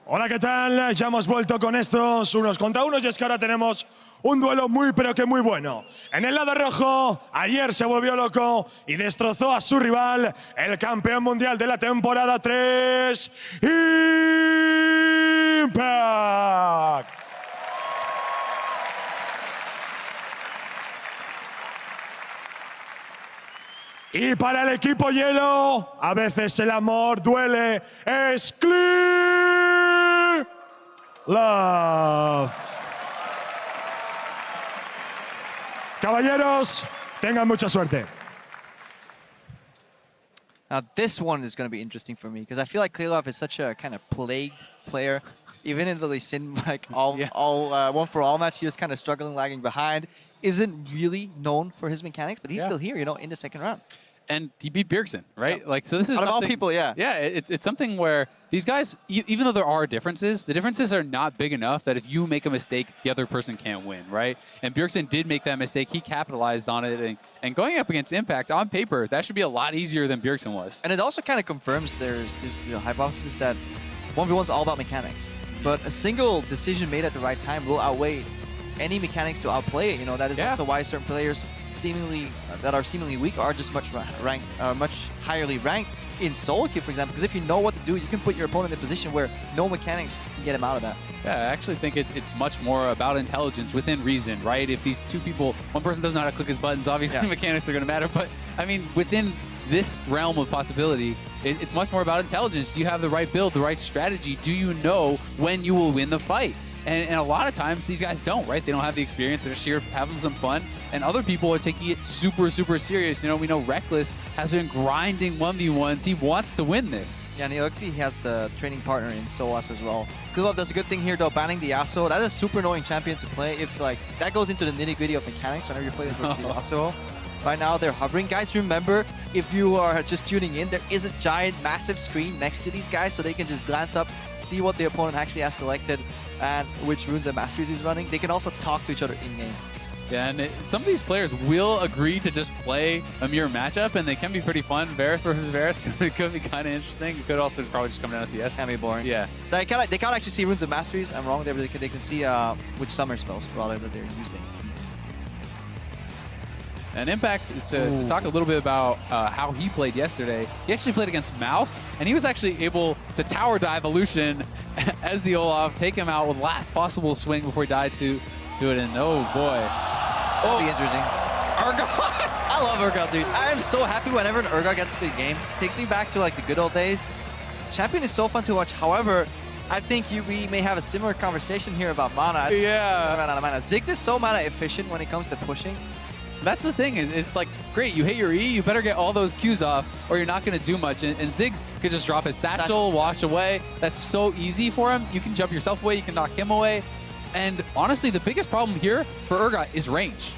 Hola, ¿qué tal? Ya hemos vuelto con estos unos contra unos y es que ahora tenemos un duelo muy pero que muy bueno. En el lado rojo, ayer se volvió loco y destrozó a su rival, el campeón mundial de la temporada 3, Impact. Y para el equipo hielo, a veces el amor duele, es ClearLove. Caballeros, tengan mucha suerte. Now this one is going to be interesting for me because I feel like ClearLove is such a kind of plagued player. Even in the Lee Sin, like one for all match, he was kind of struggling, lagging behind. Isn't really known for his mechanics, but he's still here, you know, in the second round. And he beat Bjergsen, right? Like, so this is out of all people, yeah. Yeah, it's something where these guys, even though there are differences, the differences are not big enough that if you make a mistake, the other person can't win, right? And Bjergsen did make that mistake. He capitalized on it. And going up against Impact, on paper, that should be a lot easier than Bjergsen was. And it also kind of confirms there's this hypothesis that 1v1 is all about mechanics. But a single decision made at the right time will outweigh any mechanics to outplay it. You know, that is also why certain players that are seemingly weak are just much highly ranked in solo queue, for example. Because if you know what to do, you can put your opponent in a position where no mechanics can get him out of that. Yeah, I actually think it's much more about intelligence within reason, right? If these two people, one person doesn't know how to click his buttons, obviously mechanics are going to matter. But I mean, within this realm of possibility, it's much more about intelligence. Do you have the right build, the right strategy? Do you know when you will win the fight? And a lot of times, these guys don't, right? They don't have the experience. They're just here having some fun. And other people are taking it super, super serious. You know, we know Reckless has been grinding 1v1s. He wants to win this. Yeah, and he has the training partner in Soas as well. ClearLove does a good thing here, though, banning the Azael. That is a super annoying champion to play if, like, that goes into the nitty-gritty of mechanics whenever you're playing with the Azael. Right now, they're hovering. Guys, remember, if you are just tuning in, there is a giant, massive screen next to these guys, so they can just glance up, see what the opponent actually has selected, and which runes and masteries he's running. They can also talk to each other in-game. Yeah, and some of these players will agree to just play a mirror matchup, and they can be pretty fun. Varus versus Varus could be kind of interesting. It could also probably just come down to CS. Can be boring. Yeah. They can't actually see runes and masteries. I'm wrong there, but they can see which summer spells rather that they're using. And Impact, to talk a little bit about how he played yesterday, he actually played against Mouse, and he was actually able to tower dive Illusion as the Olaf, take him out with last possible swing before he died to it, and oh boy. That'd be interesting. Urgot! I love Urgot, dude. I am so happy whenever an Urgot gets into the game. Takes me back to like the good old days. Champion is so fun to watch. However, I think we may have a similar conversation here about mana. Yeah. Mana. Ziggs is so mana efficient when it comes to pushing. That's the thing, is it's like, great, you hit your E, you better get all those Qs off, or you're not going to do much. And Ziggs could just drop his satchel, wash away. That's so easy for him. You can jump yourself away, you can knock him away. And honestly, the biggest problem here for Urgot is range.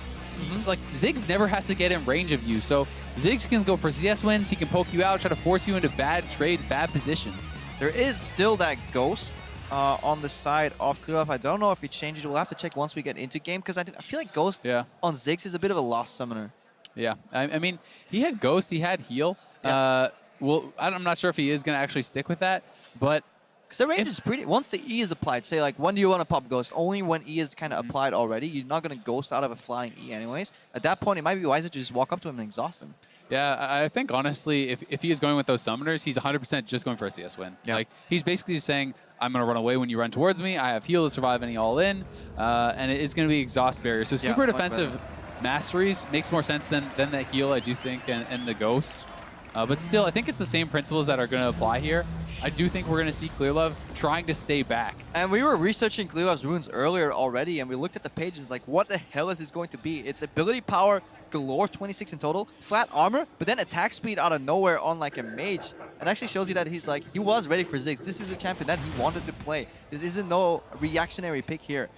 Like, Ziggs never has to get in range of you. So Ziggs can go for CS wins, he can poke you out, try to force you into bad trades, bad positions. There is still that Ghost on the side of ClearLove. I don't know if he changed it. We'll have to check once we get into game, because I feel like Ghost on Ziggs is a bit of a lost summoner. Yeah, I mean, he had Ghost, he had Heal. Yeah. Well, I'm not sure if he is going to actually stick with that, but... Because the range is pretty... Once the E is applied, say, like, when do you want to pop Ghost? Only when E is kind of applied already. You're not going to Ghost out of a flying E anyways. At that point, it might be wiser to just walk up to him and exhaust him. Yeah, I think, honestly, if he is going with those summoners, he's 100% just going for a CS win. Yeah. Like, he's basically just saying, I'm going to run away when you run towards me. I have heal to survive any all-in, and it is going to be exhaust barrier. So super defensive masteries makes more sense than that heal, I do think, and the Ghost. But still, I think it's the same principles that are going to apply here. I do think we're going to see ClearLove trying to stay back. And we were researching ClearLove's runes earlier already, and we looked at the pages like, what the hell is this going to be? It's ability power galore, 26 in total, flat armor, but then attack speed out of nowhere on like a mage. It actually shows you that he was ready for Ziggs. This is the champion that he wanted to play. This isn't no reactionary pick here.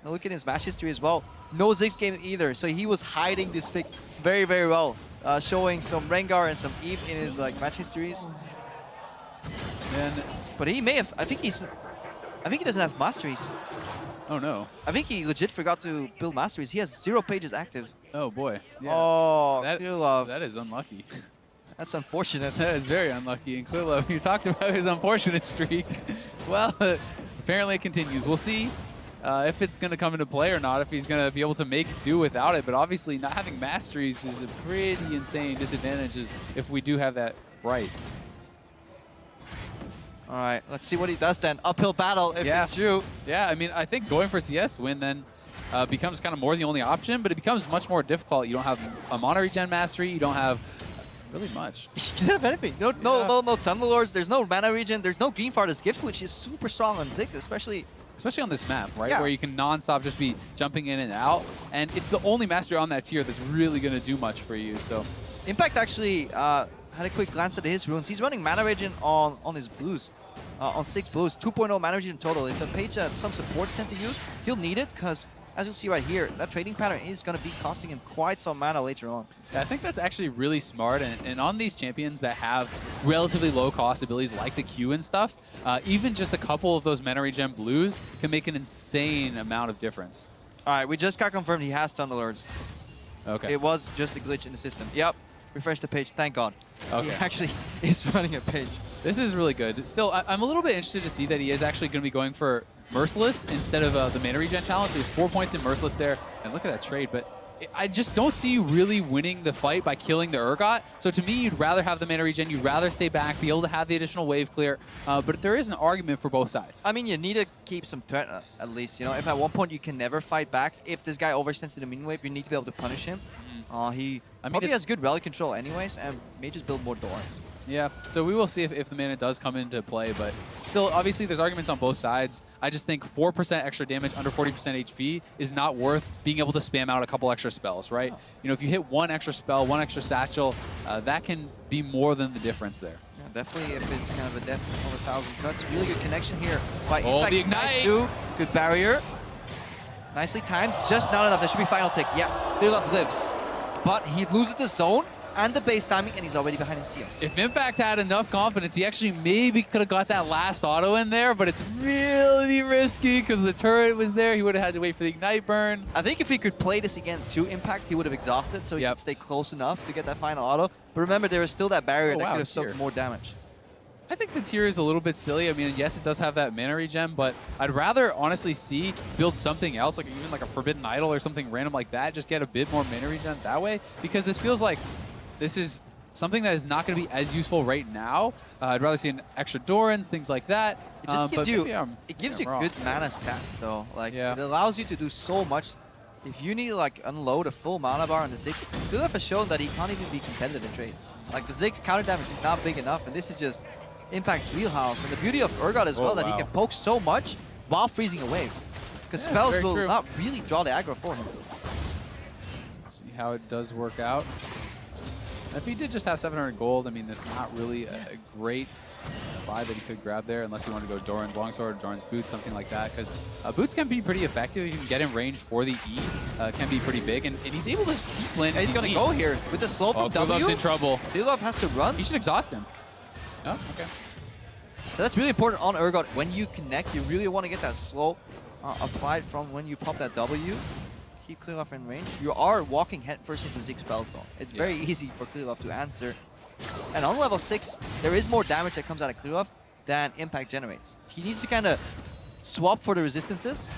Now look at his match history as well. No Ziggs game either, so he was hiding this pick very, very well. Showing some Rengar and some Eve in his like match histories. But he may have, I think he doesn't have masteries. Oh no. I think he legit forgot to build masteries. He has 0 pages active. Oh boy. Yeah. Oh, ClearLove. That is unlucky. That's unfortunate. That is very unlucky. And ClearLove, you talked about his unfortunate streak. Well, apparently it continues. We'll see if it's going to come into play or not, if he's going to be able to make do without it. But obviously, not having masteries is a pretty insane disadvantage if we do have that right. All right, let's see what he does then. Uphill battle if it's true. Yeah, I mean, I think going for CS win then becomes kind of more the only option, but it becomes much more difficult. You don't have a mono regen mastery. You don't have really much. You don't have anything. No Tunnel Lords. There's no mana regen. There's no Green Farthest Gift, which is super strong on Ziggs, especially on this map, right? Yeah. Where you can non-stop just be jumping in and out. And it's the only mastery on that tier that's really going to do much for you. So Impact actually had a quick glance at his runes. He's running mana regen on his blues. On 6 blues, 2.0 mana regen in total. It's a page that some supports tend to use. He'll need it because, as you'll see right here, that trading pattern is going to be costing him quite some mana later on. Yeah, I think that's actually really smart. And on these champions that have relatively low cost abilities like the Q and stuff, even just a couple of those mana regen blues can make an insane amount of difference. All right, we just got confirmed he has Tunnel Lords. Okay. It was just a glitch in the system. Yep. Refresh the page. Thank God. Okay. He actually is running a page. This is really good. Still, I'm a little bit interested to see that he is actually going to be going for Merciless instead of the mana regen challenge. So he's 4 points in Merciless there. And look at that trade. But I just don't see you really winning the fight by killing the Urgot. So to me, you'd rather have the mana regen. You'd rather stay back, be able to have the additional wave clear. But there is an argument for both sides. I mean, you need to keep some threat at least. You know, if at one point you can never fight back, if this guy overextends to the minion wave, you need to be able to punish him. He probably has good rally control anyways, and may just build more Dorans. Yeah, so we will see if the mana does come into play, but still, obviously, there's arguments on both sides. I just think 4% extra damage under 40% HP is not worth being able to spam out a couple extra spells, right? Oh. You know, if you hit one extra spell, one extra satchel, that can be more than the difference there. Yeah, definitely if it's kind of a death of 1,000 cuts. Really good connection here by Impact. The Ignite! Too. Good barrier. Nicely timed, just not enough. That should be final tick. Yeah, ClearLove lives. But he loses the zone and the base timing, and he's already behind in CS. If Impact had enough confidence, he actually maybe could have got that last auto in there, but it's really risky because the turret was there. He would have had to wait for the Ignite burn. I think if he could play this again to Impact, he would have exhausted, so he could stay close enough to get that final auto. But remember, there is still that barrier that could have soaked more damage. I think the tier is a little bit silly. I mean, yes, it does have that mana regen, but I'd rather honestly see build something else, like even like a Forbidden Idol or something random like that, just get a bit more mana regen that way, because this feels like this is something that is not going to be as useful right now. I'd rather see an extra Dorans, things like that. It just gives you, it gives you good mana stats though. Like it allows you to do so much. If you need to like unload a full mana bar on the Ziggs, ClearLove has shown that he can't even be competitive in trades. Like the Ziggs counter damage is not big enough, and this is just Impact's wheelhouse. And the beauty of Urgot as well, that he can poke so much while freezing a wave. Because spells will not really draw the aggro for him. See how it does work out. If he did just have 700 gold, I mean, there's not really a great buy that he could grab there, unless you want to go Doran's Longsword, Doran's Boots, something like that. Because Boots can be pretty effective. You can get in range for the E, can be pretty big. And he's able to just keep landing. He's going to go here with the slow from W. ClearLove's in trouble. ClearLove has to run. He should exhaust him. Oh, okay. So that's really important on Urgot. When you connect, you really want to get that slow applied from when you pop that W. Keep ClearLove in range. You are walking headfirst into Ziggs spells though. It's very easy for ClearLove to answer. And on level 6, there is more damage that comes out of ClearLove than Impact generates. He needs to kind of swap for the resistances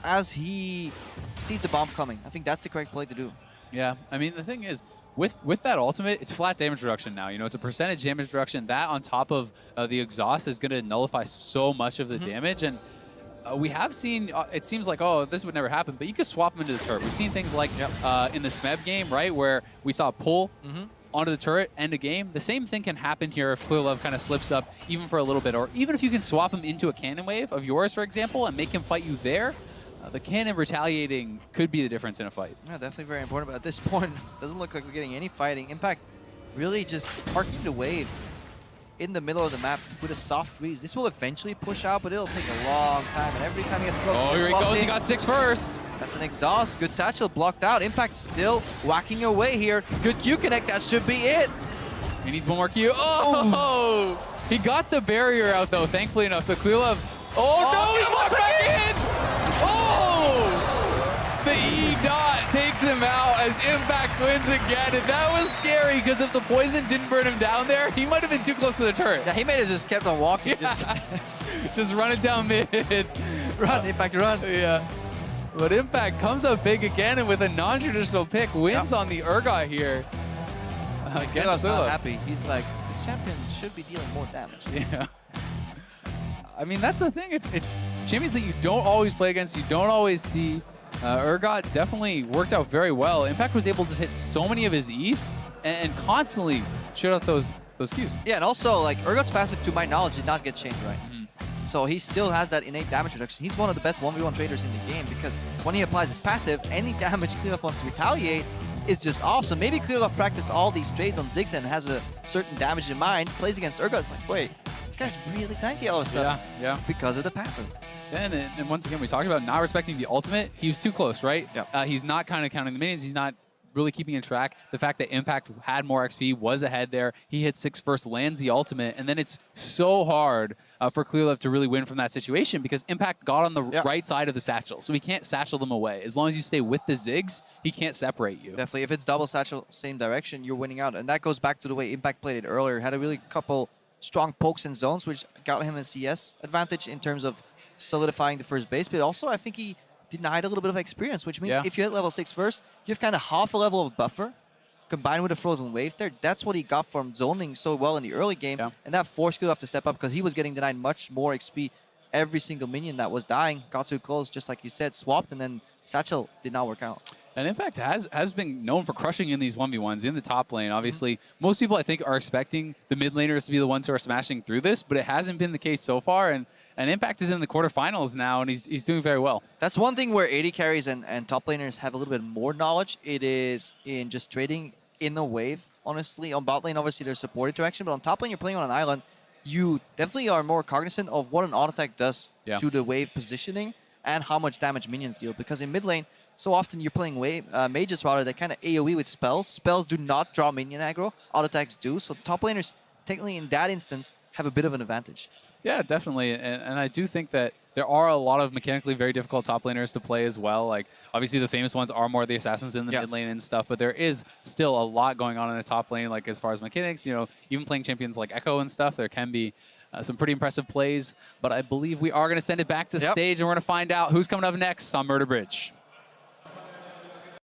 as he sees the bomb coming. I think that's the correct play to do. Yeah, I mean, the thing is, with that ultimate, it's flat damage reduction now. You know, it's a percentage damage reduction. That on top of the exhaust is going to nullify so much of the damage. And we have seen, it seems like, oh, this would never happen, but you could swap them into the turret. We've seen things like in the Smeb game, right, where we saw a pull onto the turret, end a game. The same thing can happen here if ClearLove kind of slips up even for a little bit, or even if you can swap him into a cannon wave of yours, for example, and make him fight you there. The cannon retaliating could be the difference in a fight. Yeah, definitely very important, but at this point, doesn't look like we're getting any fighting. Impact really just parking the wave in the middle of the map with a soft freeze. This will eventually push out, but it'll take a long time, and every time he gets close, oh, here he goes, he got 6 first. That's an exhaust. Good satchel blocked out. Impact still whacking away here. Good Q connect, that should be it. He needs one more Q. Oh! He got the barrier out though, thankfully enough. So ClearLove, oh no, he walked back in! Oh! The E dot takes takes him out as Impact wins again. And that was scary because if the poison didn't burn him down there, he might have been too close to the turret. Yeah, he may have just kept on walking. Yeah. Just run it down mid. Run, Impact, run. Yeah. But Impact comes up big again and with a non-traditional pick wins on the Urgot here. ClearLove's not happy. He's like, this champion should be dealing more damage. Yeah. I mean, that's the thing. It's champions that you don't always play against, you don't always see. Urgot definitely worked out very well. Impact was able to hit so many of his E's and constantly shoot out those Qs. Yeah, and also, like, Urgot's passive, to my knowledge, did not get changed right. So he still has that innate damage reduction. He's one of the best 1v1 traders in the game because when he applies his passive, any damage ClearLove wants to retaliate is just awesome. Maybe ClearLove practiced all these trades on Ziggs and has a certain damage in mind, plays against Urgot. It's like, wait, this guy's really tanky all of a sudden. Yeah. Because of the passive. And once again, we talked about not respecting the ultimate. He was too close, right? Yep. He's not kind of counting the minions. He's not really keeping in track. The fact that Impact had more XP, was ahead there. He hits 6 first, lands the ultimate, and then it's so hard for ClearLove to really win from that situation because Impact got on the right side of the satchel, so he can't satchel them away. As long as you stay with the Ziggs, he can't separate you. Definitely. If it's double satchel, same direction, you're winning out. And that goes back to the way Impact played it earlier. Had a really couple strong pokes and zones, which got him a CS advantage in terms of solidifying the first base. But also, I think he denied a little bit of experience, which means if you hit level 6 first, you have kind of half a level of buffer combined with a frozen wave there. That's what he got from zoning so well in the early game. And that forced ClearLove to step up because he was getting denied much more XP. Every single minion that was dying got too close, just like you said, swapped, and then Satchel did not work out. And Impact has been known for crushing in these 1v1s in the top lane. Obviously, most people, I think, are expecting the mid laners to be the ones who are smashing through this, but it hasn't been the case so far. And Impact is in the quarterfinals now, and he's doing very well. That's one thing where AD carries and top laners have a little bit more knowledge. It is in just trading in the wave, honestly. On bot lane, obviously, there's support interaction, but on top lane, you're playing on an island. You definitely are more cognizant of what an auto attack does to the wave positioning and how much damage minions deal. Because in mid lane, so often you're playing wave mages rather that kind of AoE with spells. Spells do not draw minion aggro. Auto attacks do. So top laners, technically in that instance, have a bit of an advantage. Yeah, definitely. And I do think that there are a lot of mechanically very difficult top laners to play as well. Like, obviously, the famous ones are more the assassins in the mid lane and stuff, but there is still a lot going on in the top lane, like as far as mechanics. You know, even playing champions like Echo and stuff, there can be some pretty impressive plays. But I believe we are going to send it back to stage, and we're going to find out who's coming up next on Murder Bridge.